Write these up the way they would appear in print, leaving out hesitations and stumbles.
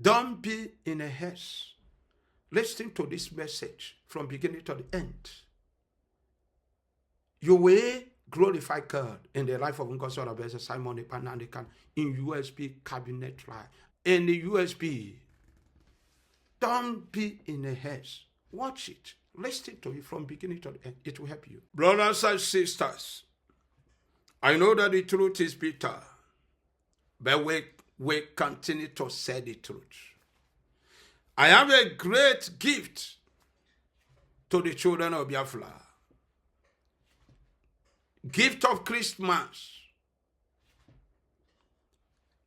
Don't be in a haste. Listen to this message from beginning to the end. You will glorify God in the life of Ngozi Orabueze, Simon Ekpa, and Kanu in USB cabinet life. In the USB, don't be in a haste. Watch it. Listen to it from beginning to the end. It will help you. Brothers and sisters, I know that the truth is bitter, but we continue to say the truth. I have a great gift to the children of Biafra. Gift of Christmas.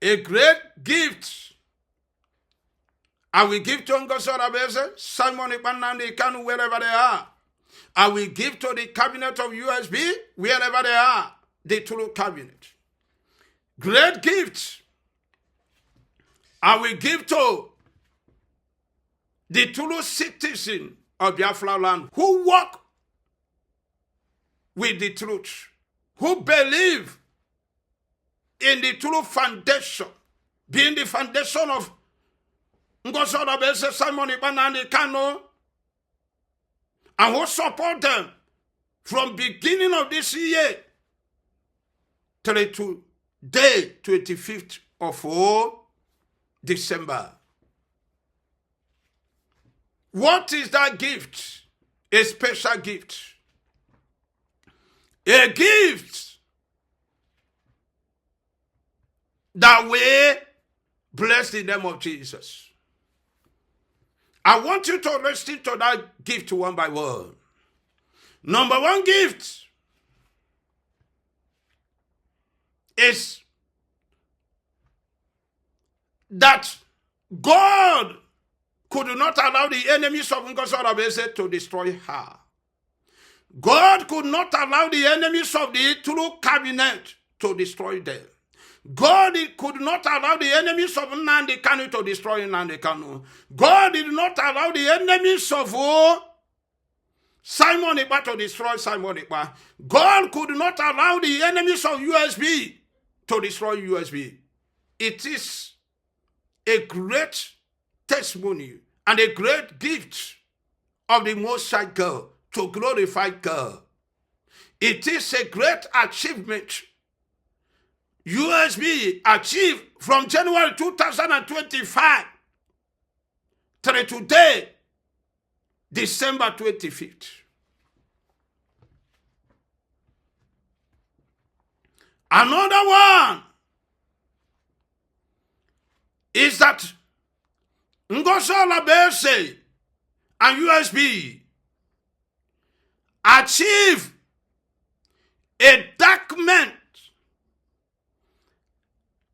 A great gift. I will give to Ngozi Orabueze, Simon Ekpa, and Kanu, wherever they are. I will give to the cabinet of USB, wherever they are. The true cabinet. Great gift. I will give to the true citizen of Biafra land who walk with the truth, who believe in the true foundation, being the foundation of Ngozi Orabueze, Simon Ekpa, and Kanu, and who support them from beginning of this year till today, 25th of December. What is that gift? A special gift. A gift that will bless the name of Jesus. I want you to listen to that gift one by one. Number one gift is that God could not allow the enemies of Ngozi Orabueze to destroy her. God could not allow the enemies of the true cabinet to destroy them. God could not allow the enemies of Nnamdi Kanu to destroy Nnamdi Kanu. God did not allow the enemies of Simon Ekpa to destroy Simon Ekpa. God could not allow the enemies of USB to destroy USB. It is a great testimony and a great gift of the Most High God to glorify God. It is a great achievement USB achieved from January 2025 till today, December 25th. Another one is that Ngozi Orabueze and USB achieve a document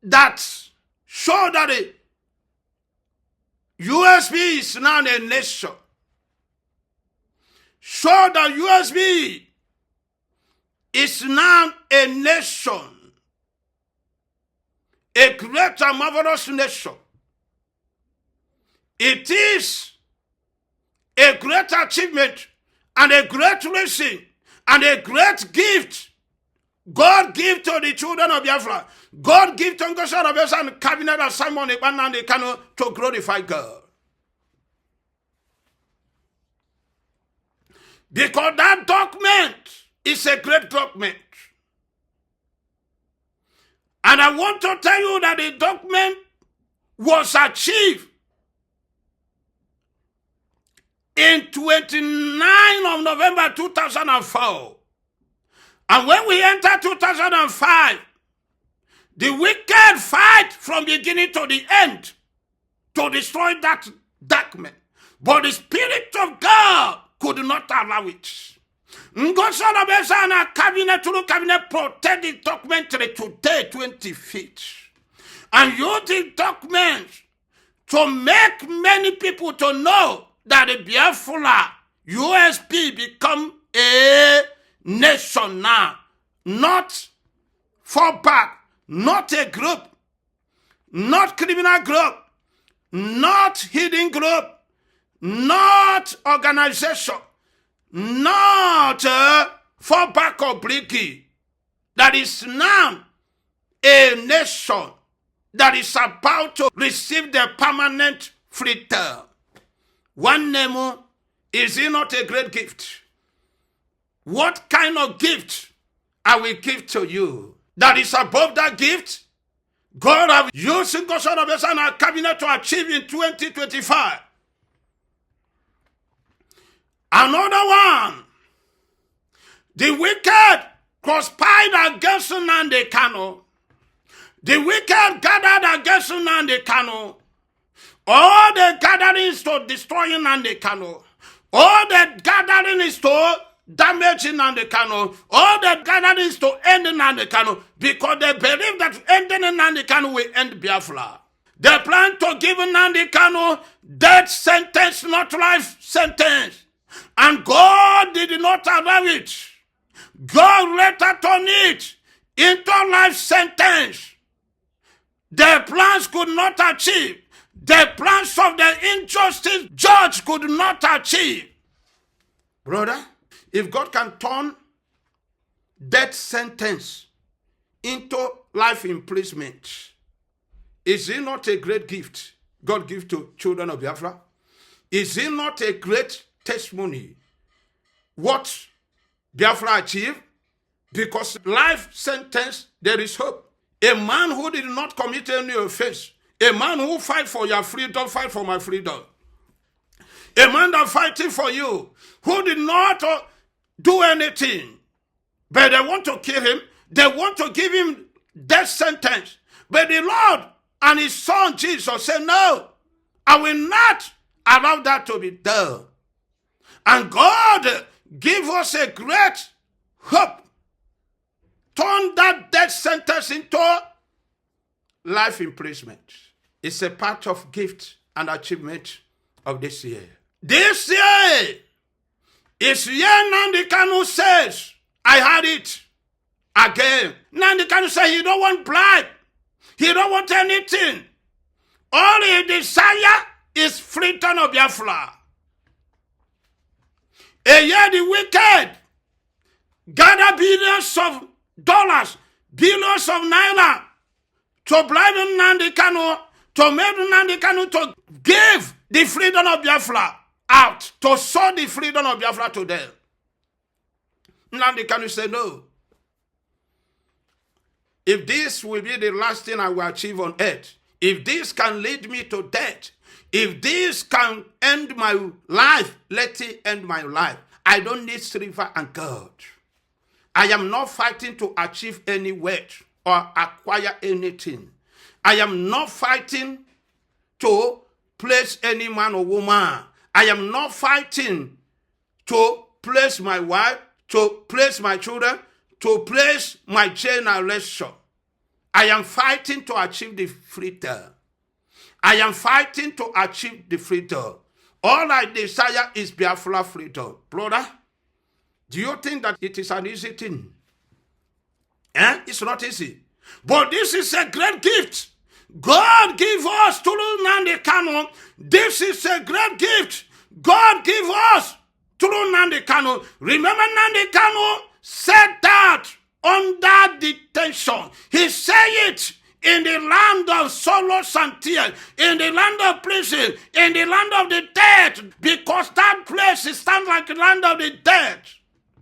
that show that the USB is now a nation. Show that USB is now a nation. A great and marvelous nation. It is a great achievement and a great blessing and a great gift God give to the children of Biafra. God give to Ngozi Orabueze and cabinet of Simon Ekpa and Kanu to glorify God. Because that document is a great document. And I want to tell you that the document was achieved in 29 of November 2004. And when we enter 2005, the wicked fight from beginning to the end to destroy that document. But the Spirit of God could not allow it. Ngozi Orabueze and our cabinet, through cabinet, protect the document till today, 25th. And use the document to make many people to know that the Biafra USP become a nation now. Not fall back, not a group, not criminal group, not hidden group, not organization, not fall back oblique. That is now a nation that is about to receive the permanent freedom. One name, is it not a great gift? What kind of gift I will give to you that is above that gift? God have used Ngozi Orabueze and our cabinet to achieve in 2025. Another one. The wicked conspired against Nnamdi Kanu. The wicked gathered against Nnamdi Kanu. All the gatherings to destroy Nnamdi Kanu. All the gatherings to damage Nnamdi Kanu. All the gatherings to end Nnamdi Kanu. Because they believe that ending Nnamdi Kanu will end Biafra. They plan to give Nnamdi Kanu death sentence, not life sentence. And God did not allow it. God later turned it into life sentence. The plans could not achieve. The plans of the injustice judge could not achieve. Brother, if God can turn death sentence into life imprisonment, is it not a great gift God gives to children of Biafra? Is it not a great testimony what Biafra achieved? Because life sentence, there is hope. A man who did not commit any offense, a man who fight for your freedom, fight for my freedom. A man that fighting for you, who did not do anything, but they want to kill him, they want to give him death sentence. But the Lord and his son Jesus said, no, I will not allow that to be done. And God give us a great hope. Turn that death sentence into life imprisonment. It's a part of gift and achievement of this year. This year is year Nnamdi Kanu says, I had it again. Nnamdi Kanu says he don't want bribe. He don't want anything. All he desire is freedom of Biafra. A year the wicked gather billions of dollars, billions of naira to bribe Nnamdi Kanu, to make Nnamdi Kanu to give the freedom of Biafra out, to sow the freedom of Biafra to them. Nnamdi Kanu said, no. If this will be the last thing I will achieve on earth, if this can lead me to death, if this can end my life, let it end my life. I don't need silver and gold. I am not fighting to achieve any wealth or acquire anything. I am not fighting to place any man or woman. I am not fighting to place my wife, to place my children, to place my generation. I am fighting to achieve the freedom. I am fighting to achieve the freedom. All I desire is Biafra freedom. Brother, do you think that it is an easy thing? It's not easy. But this is a great gift. God give us to Nnamdi Kanu. This is a great gift. God give us to Nnamdi Kanu. Remember Nnamdi Kanu said that under detention. He said it in the land of sorrows and tears, in the land of prison, in the land of the dead, because that place stands like the land of the dead.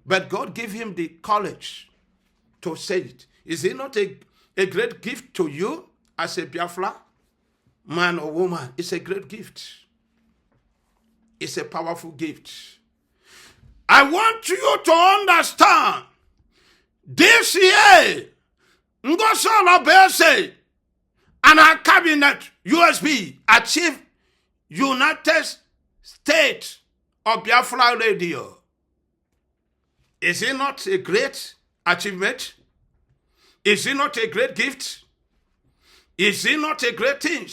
But God gave him the courage to say it. Is it not a great gift to you as a Biafra man or woman? It's a great gift. It's a powerful gift. I want you to understand this year, Ngozi Orabueze and our cabinet, USB, achieved United States of Biafra Radio. Is it not a great achievement? Is it not a great gift? Is it not a great thing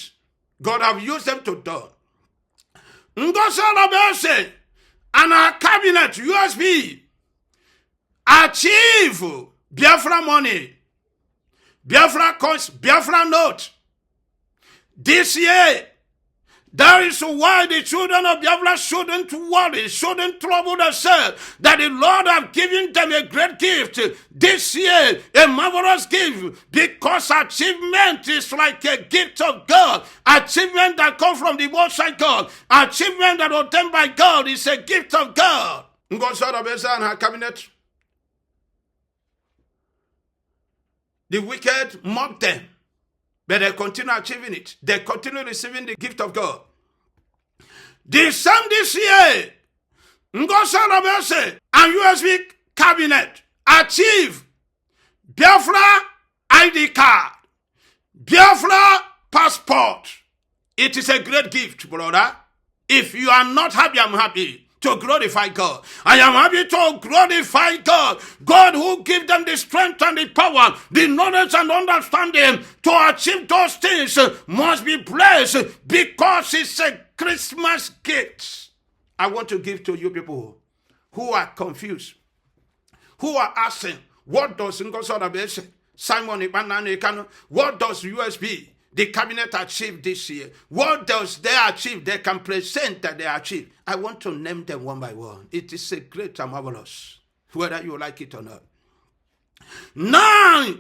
God have used them to do? Ngozi Orabueze and our cabinet, USB, achieve Biafra money, Biafra coins, Biafra note. This year, That is why the children of Biafra shouldn't worry, shouldn't trouble themselves, that the Lord have given them a great gift this year, a marvelous gift, because achievement is like a gift of God. Achievement that comes from the Most High God, achievement that obtained by God is a gift of God. Ngozi Orabueze and her cabinet, the wicked mock them, but they continue achieving it. They continue receiving the gift of God. The same this year, Ngozi Orabueze and USB cabinet achieve Biafra ID card, Biafra passport. It is a great gift, brother. If you are not happy, I'm happy to glorify God. I am happy to glorify God. God who gives them the strength and the power, the knowledge and understanding to achieve those things must be blessed, because it's a Christmas gift. I want to give to you people who are confused, who are asking, what does Ngozi Orabueze, Simon Ekpa, Kanu, what does USB, the cabinet, achieve this year? What does they achieve? They can present that they achieve. I want to name them one by one. It is a great and marvelous, whether you like it or not. Now,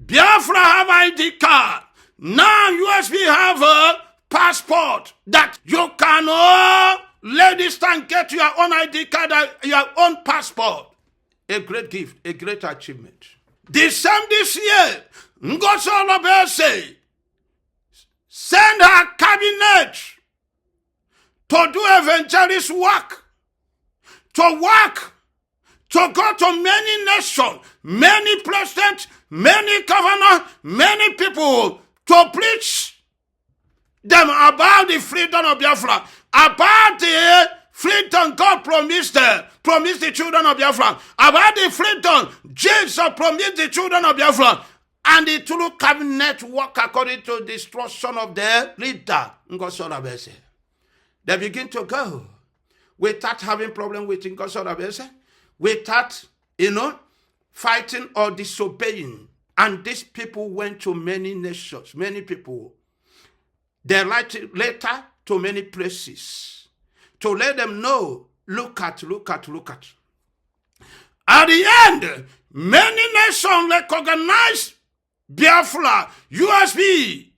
Biafra have ID card. Now, USB have a passport that you can ladies can get your own ID card, your own passport. A great gift, a great achievement. The same this year, Ngozi Orabueze send her cabinet to do evangelist work, to go to many nations, many presidents, many governors, many people, to preach them about the freedom of Biafra, about the freedom God promised the children of Biafra, about the freedom Jesus promised the children of Biafra. And the true cabinet work according to the instruction of their leader, Ngozi Orabueze. They begin to go without having problem with Ngozi Orabueze, without, fighting or disobeying. And these people went to many nations, many people. They write letter to many places to let them know, look at. At the end, many nations recognize Biafra, USB.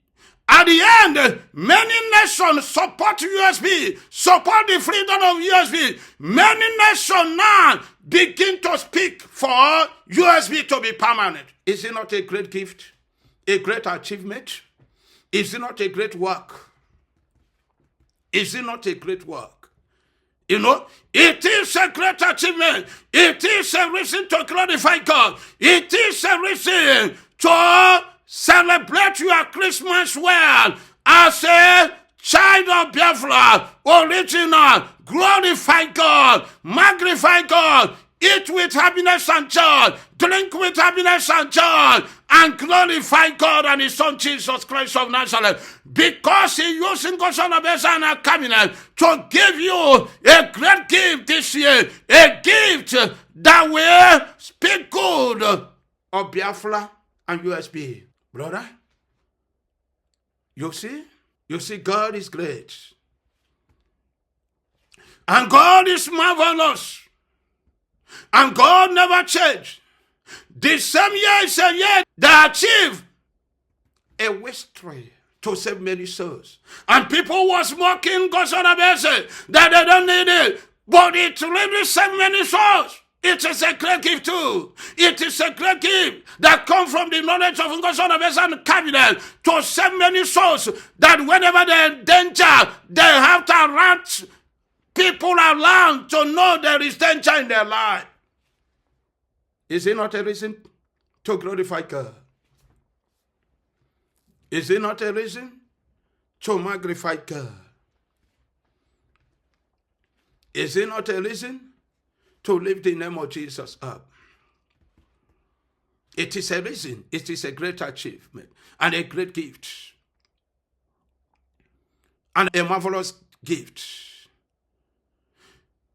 At the end, many nations support USB, support the freedom of USB. Many nations now begin to speak for USB to be permanent. Is it not a great gift? A great achievement? Is it not a great work? Is it not a great work? It is a great achievement. It is a reason to glorify God. It is a reason to celebrate your Christmas well as a child of Biafra, original. Glorify God, magnify God, eat with happiness and joy, drink with happiness and joy, and glorify God and His Son Jesus Christ of Nazareth, because He used Ngozi Orabueze and her cabinet to give you a great gift this year, a gift that will speak good of Biafra and USB. Brother, you see, God is great. And God is marvelous. And God never changed. The same year is a year that achieved a mystery to save many souls. And people was mocking Ngozi Orabueze that they don't need it. But it really saved many souls. It is a great gift too. It is a great gift that comes from the knowledge of Ngozi Orabueze and cabinet to save many souls, that whenever they're in danger, they have to alert people around to know there is danger in their life. Is it not a reason to glorify God? Is it not a reason to magnify God? Is it not a reason to lift the name of Jesus up? It is a reason. It is a great achievement and a great gift and a marvelous gift.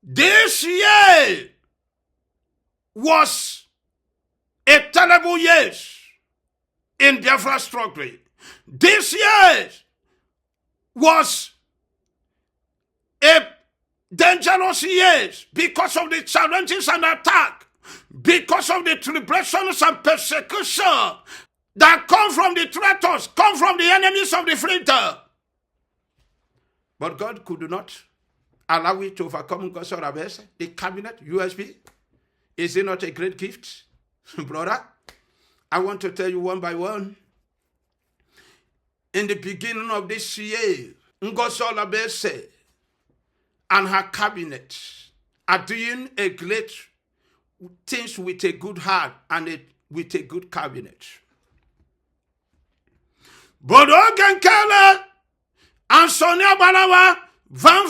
This year was a terrible year in Biafra struggle. This year was dangerous years, because of the challenges and attack, because of the tribulations and persecution that come from the traitors, come from the enemies of the freedom. But God could not allow it to overcome Ngozi Orabueze, the cabinet, USB. Is it not a great gift? Brother, I want to tell you one by one. In the beginning of this year, Ngozi Orabueze and her cabinet are doing a great things with a good heart and with a good cabinet. But Ogenkele and Sonia Balawa, Van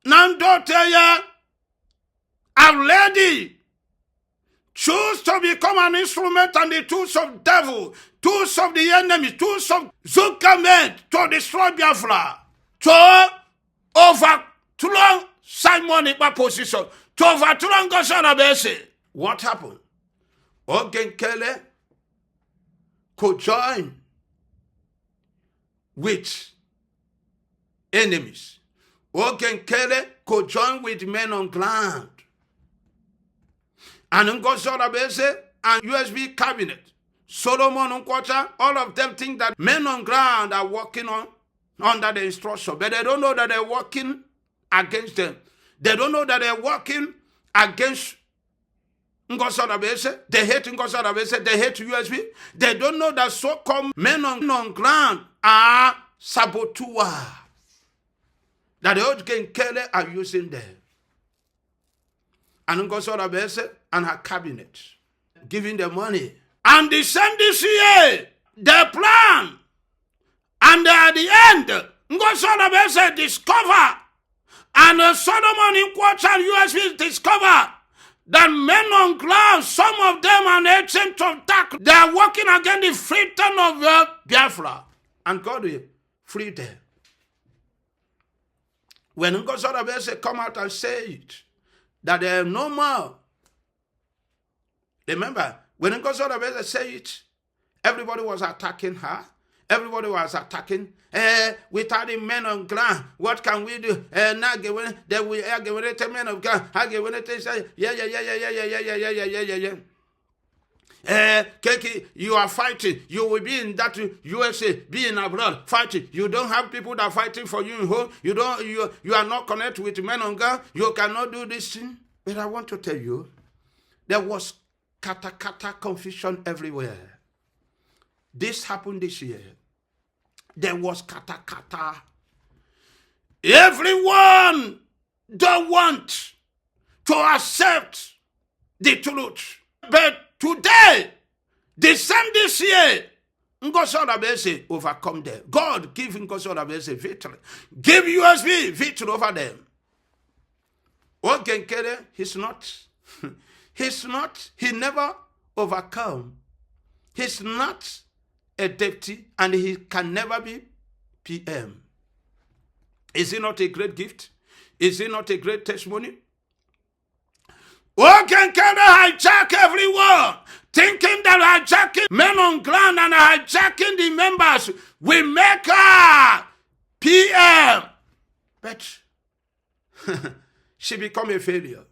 Nandoteya, are ready, choose to become an instrument and the tools of devil, tools of the enemy, tools of Zuckerman to destroy Biafra, to overthrow Simon Ekpa position, to overthrow Ngozi Orabueze. What happened? Ogenkele could join with enemies. Ogenkele could join with men on ground. And Ngozi Orabueze and USB cabinet, Solomon Nkwacha, all of them think that men on ground are working on under the instruction, but they don't know that they're working against them. They don't know that they're working against Ngozi Orabueze. They hate Ngozi Orabueze. They hate USB. They don't know that so-called men on ground are saboteurs, that the Ogenkele are using them. And Ngozi Orabueze and her cabinet giving them money. And the same this year, their plan. And at the end, Ngozi Orabueze discover, and Solomon Nkwacha and USB discover that men on ground, some of them are agents of dark. They are working against the freedom of Biafra. And God will free them. When Ngozi Orabueze come out and say it, that they are no more. Remember, when Ngozi Orabueze said it, everybody was attacking her. Everybody was attacking. Without the men on ground, what can we do? Now that we are giving it to men of ground. I give it to say, yeah. Keki, you are fighting. You will be in that USA, be in abroad, fighting. You don't have people that are fighting for you in home. You are not connected with men on ground. You cannot do this thing. But I want to tell you, there was kata confusion everywhere. This happened this year. There was kata. Everyone don't want to accept the truth. But today, the same this year, Ngozi Orabueze overcome them. God give Ngozi Orabueze victory. Give USB victory over them. Ogenkele, he never overcome. He's not a deputy and he can never be PM. Is it not a great gift? Is it not a great testimony? Ogenkele hijack everyone, thinking that hijacking men on ground and hijacking the members will make her PM. But she become a failure.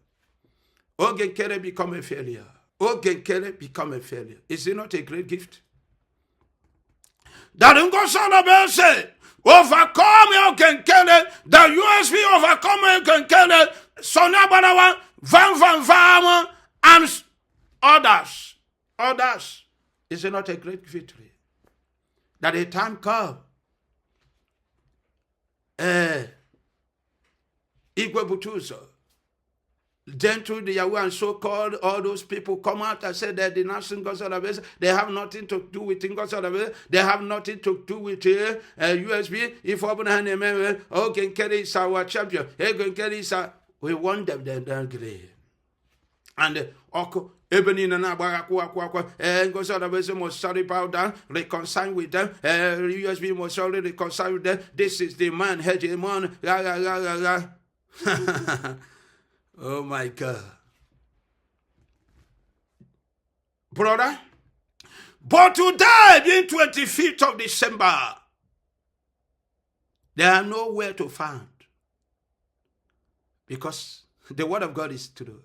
Ogenkele become a failure. Ogenkele become a failure. Is it not a great gift? That Ngozi Orabueze overcome Ogenkele, the USB overcome Ogenkele, Sonia Balawa, Van, and others. Others. Is it not a great victory? That a time come, Igwe Butuzo, then to the Yahweh and so-called all those people come out and say they're denouncing Ngozi Orabueze. They have nothing to do with Ngozi Orabueze. They have nothing to do with USB. If Ogenkele is our champion, Ogenkele is our... We want them, they're angry. And Ebony and Ngozi Orabueze must sorry about that, reconcile with them. USB must sorry reconcile with them. This is the man, hegemon. Oh my God. Brother, but today, being 25th of December, they are nowhere to find. Because the word of God is true.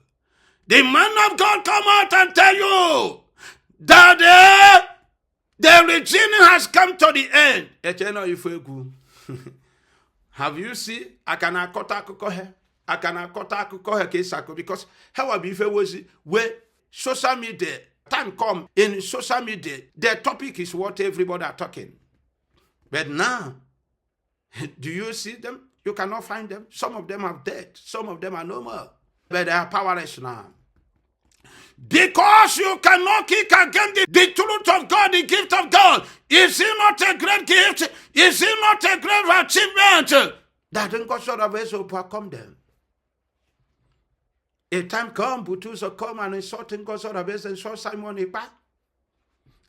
The man of God come out and tell you that the regime has come to the end. Have you seen? I cannot cut here. I cannot cut here because how I be where social media time come in social media, the topic is what everybody are talking. But now, do you see them? You cannot find them. Some of them are dead. Some of them are no more. But they are powerless now. Because you cannot kick against the truth of God, the gift of God. Is it not a great gift? Is it not a great achievement? That NgoziOrabueze overcome them. A time come, Butus will come and insult NgoziOrabueze and insult Simon Ekpa.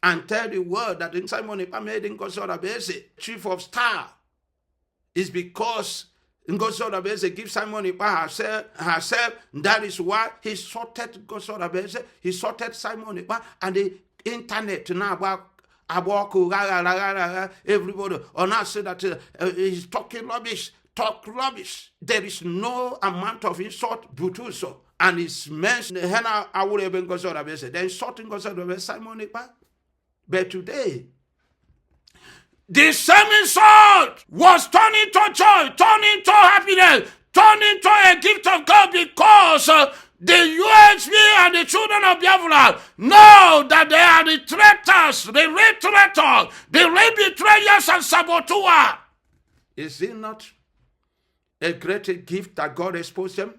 And tell the world that Simon Ekpa made NgoziOrabueze chief of staff. Is because NgoziOrabueze gives Simon Ekpa herself. That is why he sorted NgoziOrabueze. He sorted Simon Ekpa and the internet now about everybody. Or now say that he's talking rubbish. Talk rubbish. There is no amount of insult Butuso. And it's mentioned Hena Awurebe NgoziOrabueze. Then insulting NgoziOrabueze Simon Ekpa. But today, the same insult was turned into joy, turned into happiness, turned into a gift of God because the USB and the children of Biafra know that they are the traitors, the real traitors, the real betrayers and saboteurs. Is it not a great gift that God exposed them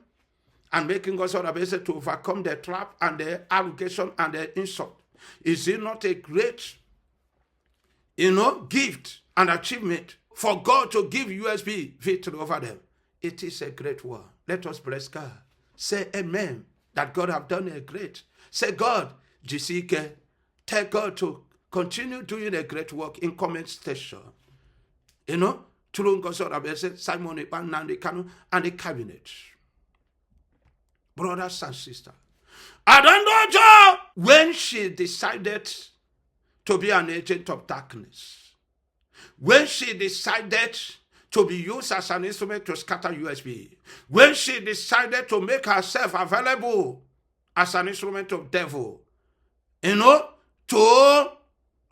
and making NgoziOrabueze to overcome the trap and the allegation and the insult? Is it not a great, gift and achievement for God to give USB victory over them? It is a great word. Let us bless God. Say amen, that God have done a great. Say God, Jisike, tell God to continue doing a great work in comment section. Through NgoziOrabueze, Simon Ekpa, and the Kanu, and the cabinet. Brothers and sisters, I don't know when she decided to be an agent of darkness, when she decided to be used as an instrument to scatter USB, when she decided to make herself available as an instrument of devil, to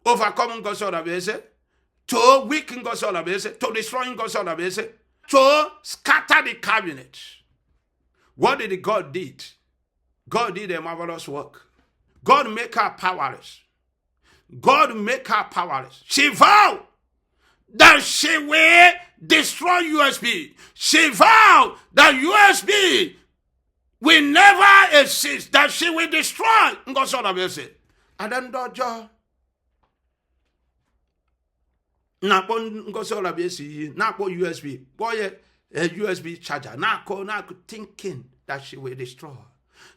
overcome NgoziOrabueze, to weaken NgoziOrabueze, to destroy NgoziOrabueze, to scatter the cabinet. What did God did? God did a marvelous work. God make her powerless. God make her powerless. She vowed that she will destroy USB. She vowed that USB will never exist, that she will destroy NgoziOrabueze. And then Dojo Napo NgoziOrabueze, Napo USB, boy a USB charger, Nako thinking that she will destroy.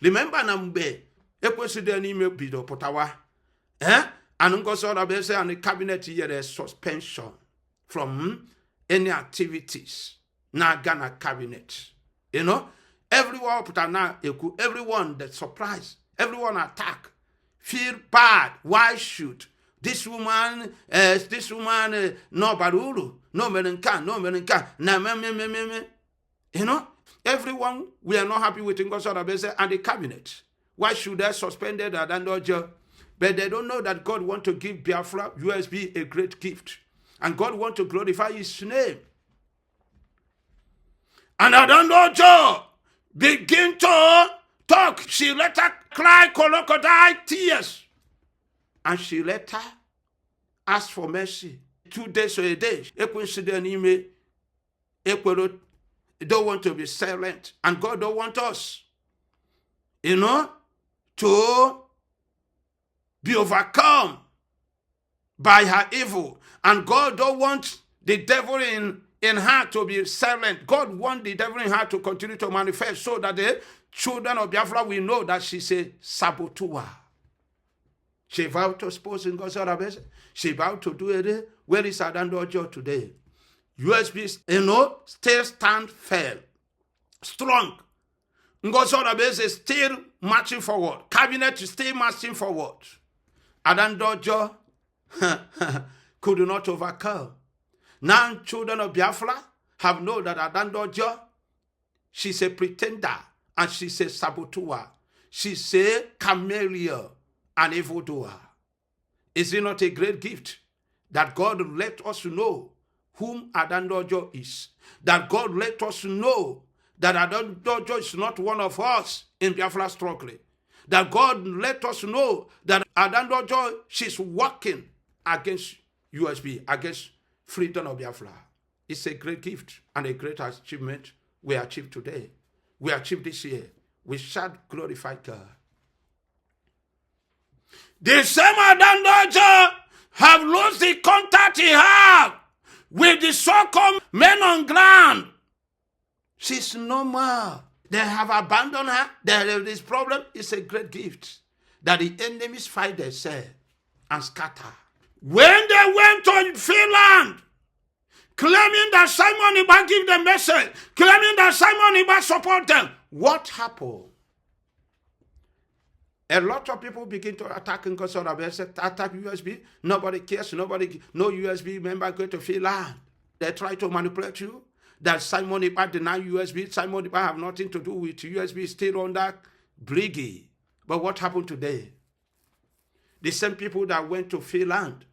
Remember Nambe, Equestrian email bido Potawa, and NgoziOrabueze and the cabinet here a suspension from any activities. Na Ghana cabinet. Everyone put now everyone that surprise, everyone attack, feel bad. Why should this woman no baruru, no merenka, na me. Everyone, we are not happy with NgoziOrabueze and the cabinet. Why should they suspend it at Andojo? But they don't know that God wants to give Biafra USB a great gift. And God wants to glorify his name. And Adandojo begin to talk. She let her cry crocodile tears. And she let her ask for mercy. 2 days or a day. Don't want to be silent. And God don't want us, to be overcome by her evil. And God don't want the devil in her to be silent. God wants the devil in her to continue to manifest so that the children of Biafra will know that she's a saboteur. She vowed to expose NgoziOrabueze. She vowed to do it. Where is Adandojo today? USB, still stand firm, strong. NgoziOrabueze is still marching forward. Cabinet is still marching forward. Adandojo could not overcome. Now children of Biafra have known that Adandojo She's a pretender and she's a saboteur. She's a chameleon, an evildoer. Is it not a great gift that God let us know whom Adandojo is? That God let us know that Adandojo is not one of us in Biafra struggle. That God let us know that Adandojo, she's working against USB, against freedom of Biafra. It's a great gift and a great achievement we achieved today. We achieved this year. We shall glorify God. The same Adandojo have lost the contact he had with the so-called men on ground. She's no more. They have abandoned her. This problem is a great gift that the enemies fight themselves and scatter. When they went to Finland, claiming that Simon Ekpa give them message, claiming that Simon Ekpa support them, what happened? A lot of people begin to attack NgoziOrabueze, attack USB. Nobody cares. No USB member go to Finland. They try to manipulate you. That Simon Ekpa deny USB. Simon Ekpa have nothing to do with USB. Still under Briggy. But what happened today? The same people that went to Finland,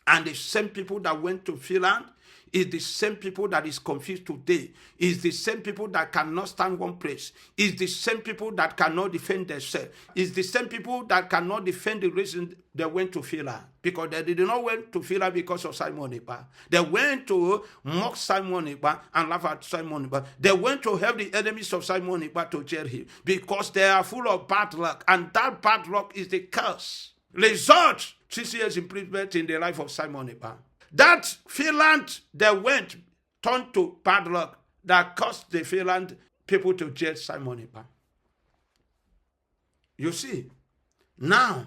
and the same people that went to Finland is the same people that is confused today. Is the same people that cannot stand one place. Is the same people that cannot defend themselves. Is the same people that cannot defend the reason they went to Finland. Because they did not went to Finland because of Simon Ekpa. They went to mock Simon Ekpa and laugh at Simon Ekpa. They went to help the enemies of Simon Ekpa to jail him. Because they are full of bad luck. And that bad luck is the curse. Result 6 years imprisonment in the life of Simon Ekpa. That Finland they went turned to bad luck that caused the Finland people to jail Simon Ekpa. You see, now,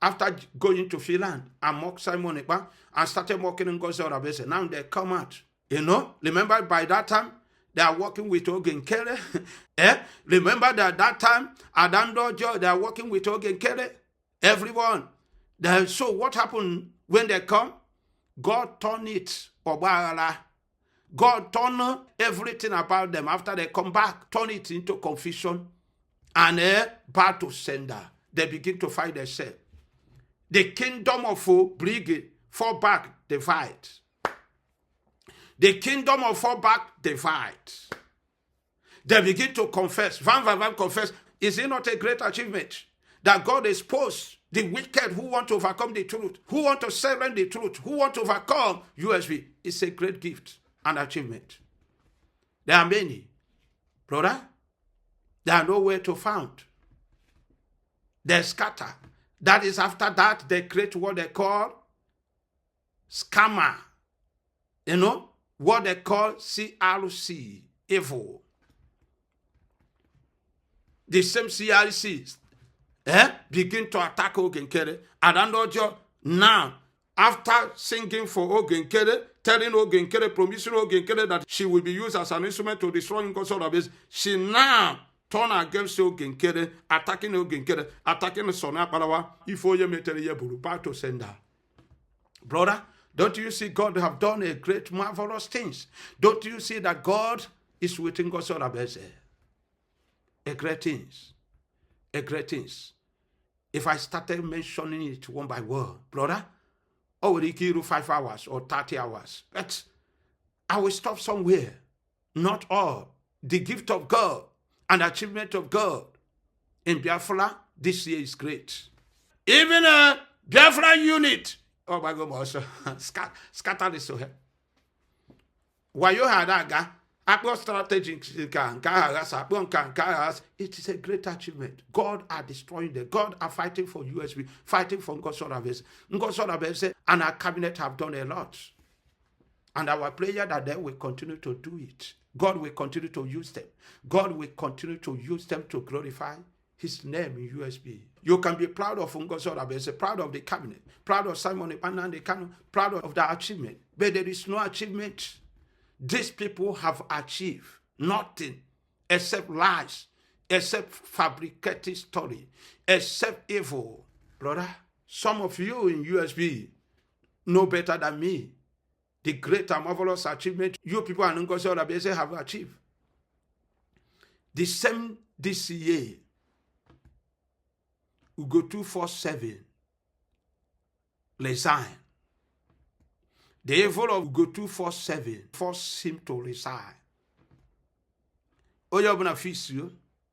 after going to Finland and mock Simon Ekpa and started mocking NgoziOrabueze, now they come out. You know, remember by that time, they are working with Ogenkere. Remember that time, Adandojo, they are working with Ogenkere. Everyone. So what happened when they come? God turned it, God turned everything about them after they come back, turn it into confusion and a battle sender. They begin to fight themselves. The kingdom of Brigade fall back, divide. The kingdom of fall back, divide. They begin to confess. Van confess. Is it not a great achievement that God exposed the wicked who want to overcome the truth, who want to silence the truth, who want to overcome USB? It's a great gift and achievement. There are many. Brother, they are nowhere to found. They scatter. That is after that, they create what they call scammer. You know, what they call CRC, evil. The same CRC begin to attack Ogenkere. Adandojo now, after singing for Ogenkere, telling Ogenkere, promising Ogenkere that she will be used as an instrument to destroy NgoziOrabueze, she now turn against Ogenkere, attacking Ogenkere, attacking Sonia Palawa, ifo ye metere ye buru, back to sender. Brother, don't you see God have done a great, marvelous things? Don't you see that God is with NgoziOrabueze? A great things. A great things. If I started mentioning it one by one, brother, I would give 5 hours or 30 hours. But I will stop somewhere. Not all. The gift of God and achievement of God in Biafra this year is great. Even a Biafra unit, oh my God, scatter this so here. Why you had that guy? It is a great achievement. God are destroying them. God are fighting for USB, fighting for NgoziOrabueze. NgoziOrabueze and our cabinet have done a lot. And our prayer that they will continue to do it. God will continue to use them. God will continue to use them to glorify his name in USB. You can be proud of NgoziOrabueze, proud of the cabinet, proud of Simon Ekpa and the Kanu, proud of the achievement. But there is no achievement. These people have achieved nothing except lies, except fabricated story, except evil. Brother, some of you in USB know better than me the great and marvelous achievement you people and NgoziOrabueze have achieved. The same this year, Ugo 247 resign. The evil of Ugo 247 forced him to resign. Oyabuna Fisio,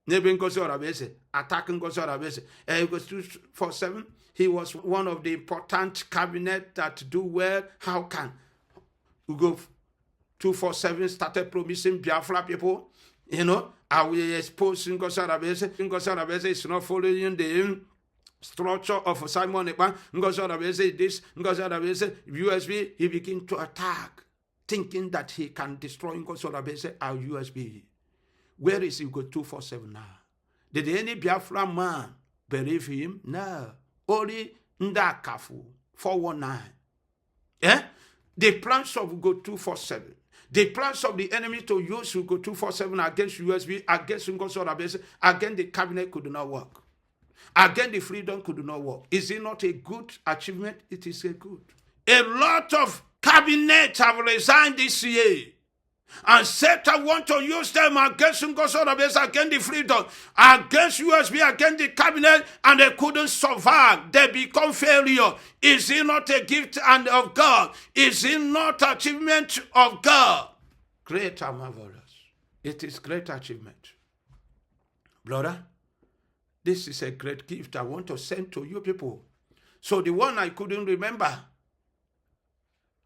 Nebe NgoziOrabueze, attacking NgoziOrabueze. Ugo 247, he was one of the important cabinet that do well. How can Ugo 247 started promising Biafra people? You know, I will expose NgoziOrabueze. NgoziOrabueze is not following the structure of Simon Ekpa. NgoziOrabueze this, NgoziOrabueze USB. He began to attack, thinking that he can destroy NgoziOrabueze our USB. Where is Ugo 247 now? Did any Biafra man believe him? No. Only Ndakafu 419. Eh? The plans of Ugo 247. The plans of the enemy to use Ugo 247 against USB, against NgoziOrabueze, against the cabinet could not work. Against the freedom could not work. Is it not a good achievement? It is a good. A lot of cabinets have resigned this year. And Satan want to use them against NgoziOrabueze, against the freedom, against USB, against the cabinet, and they couldn't survive. They become failure. Is it not a gift of God? Is it not achievement of God? Great and marvelous. It is great achievement. Brother, this is a great gift I want to send to you people. So the one I couldn't remember,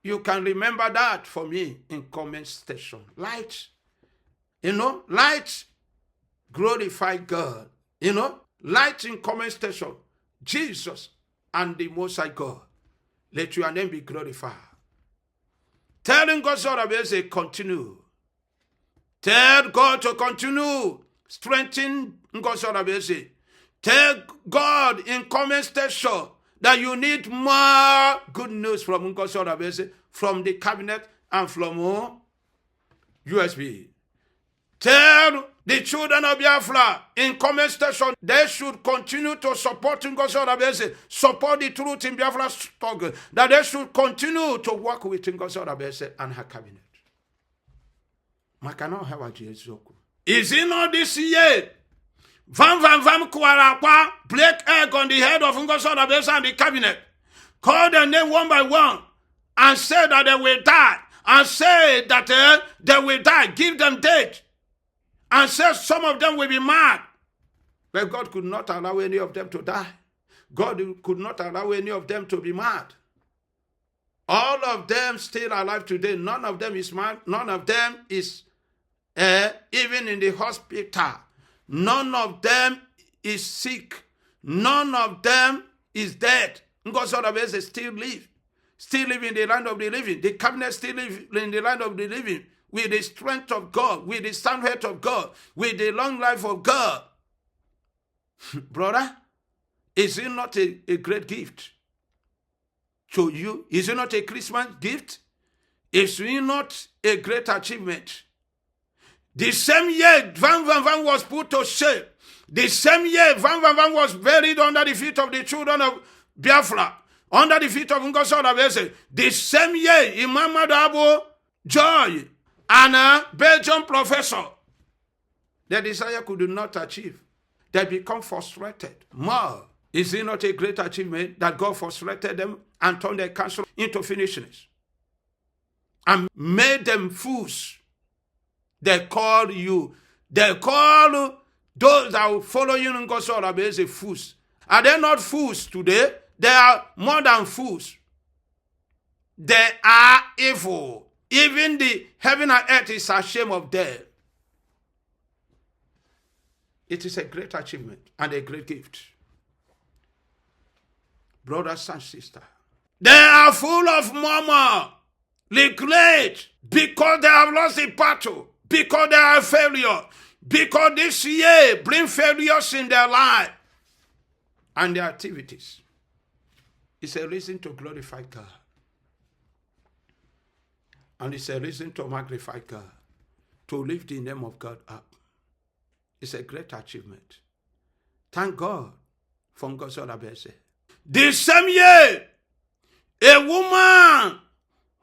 you can remember that for me in comment section. Light, light glorify God. Light in comment section. Jesus and the Most High God. Let your name be glorified. Tell NgoziOrabueze continue. Tell God to continue. Strengthen NgoziOrabueze. Tell God in comment section that you need more good news from NgoziOrabueze, from the cabinet, and from USB. Tell the children of Biafra in comment section they should continue to support NgoziOrabueze, support the truth in Biafra struggle, that they should continue to work with NgoziOrabueze and her cabinet. Is it not this year? Vam Kuarakwa, black egg on the head of NgoziOrabueze and the cabinet. Call their name one by one and say that they will die. And say that they will die. Give them date. And say some of them will be mad. But God could not allow any of them to die. God could not allow any of them to be mad. All of them still alive today. None of them is mad. None of them is even in the hospital. None of them is sick. None of them is dead. NgoziOrabueze still live. Still live in the land of the living. The cabinet still live in the land of the living. With the strength of God. With the sound health of God. With the long life of God. Brother, is it not a great gift to you? Is it not a Christmas gift? Is it not a great achievement? The same year Van was put to shame. The same year Van was buried under the feet of the children of Biafra, under the feet of NgoziOrabueze. The same year Imam Abu Joy and a Belgian professor, their desire could not achieve. They become frustrated. More. Is it not a great achievement that God frustrated them and turned their counsel into foolishness and made them fools? They call you. They call those that will follow you in NgoziOrabueze fools. Are they not fools today? They are more than fools. They are evil. Even the heaven and earth is ashamed of them. It is a great achievement and a great gift. Brothers and sisters, they are full of murmur, regret, because they have lost the battle. Because they are a failure. Because this year bring failures in their life and their activities. It's a reason to glorify God. And it's a reason to magnify God. To lift the name of God up. It's a great achievement. Thank God for NgoziOrabueze. The same year, a woman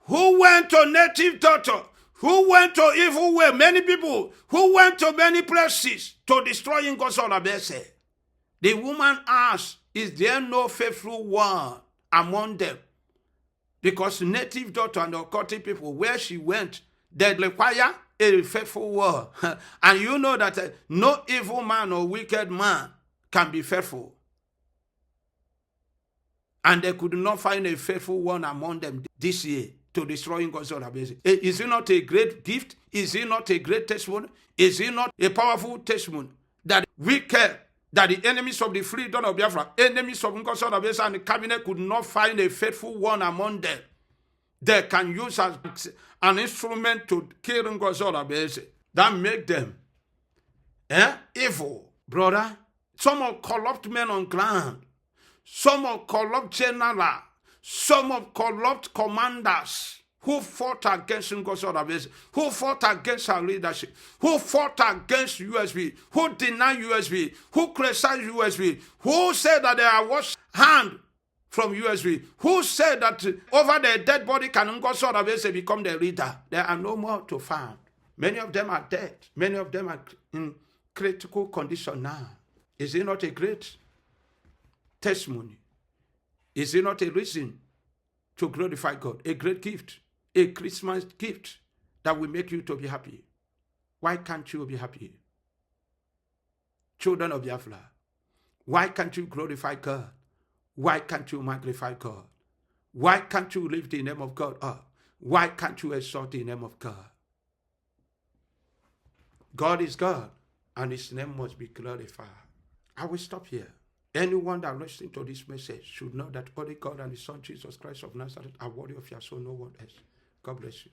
who went to native doctor who went to evil way, many people who went to many places to destroy Ngozi Orabueze. The woman asked, is there no faithful one among them? Because native daughter and occultic people, where she went, they require a faithful word. And you know that no evil man or wicked man can be faithful. And they could not find a faithful one among them this year to destroy Ngozi Orabueze. Is it not a great gift? Is it not a great testimony? Is it not a powerful testimony that wicked, that the enemies of the freedom of Biafra, enemies of Ngozi Orabueze and the cabinet could not find a faithful one among them? They can use as an instrument to kill Ngozi Orabueze. That make them evil, brother. Some are corrupt men on ground. Some are corrupt generals. Some are corrupt commanders who fought against Ngozi Orabueze, who fought against our leadership, who fought against USB, who denied USB, who criticized USB, who said that they are washed hand from USB, who said that over their dead body can Ngozi Orabueze become the leader. There are no more to find. Many of them are dead. Many of them are in critical condition now. Is it not a great testimony? Is it not a reason to glorify God? A great gift, a Christmas gift that will make you to be happy. Why can't you be happy? Children of Biafra, why can't you glorify God? Why can't you magnify God? Why can't you lift the name of God up? Why can't you exalt the name of God? God is God, and his name must be glorified. I will stop here. Anyone that listens to this message should know that only God and his Son, Jesus Christ of Nazareth, are worthy of your soul, no one else. God bless you.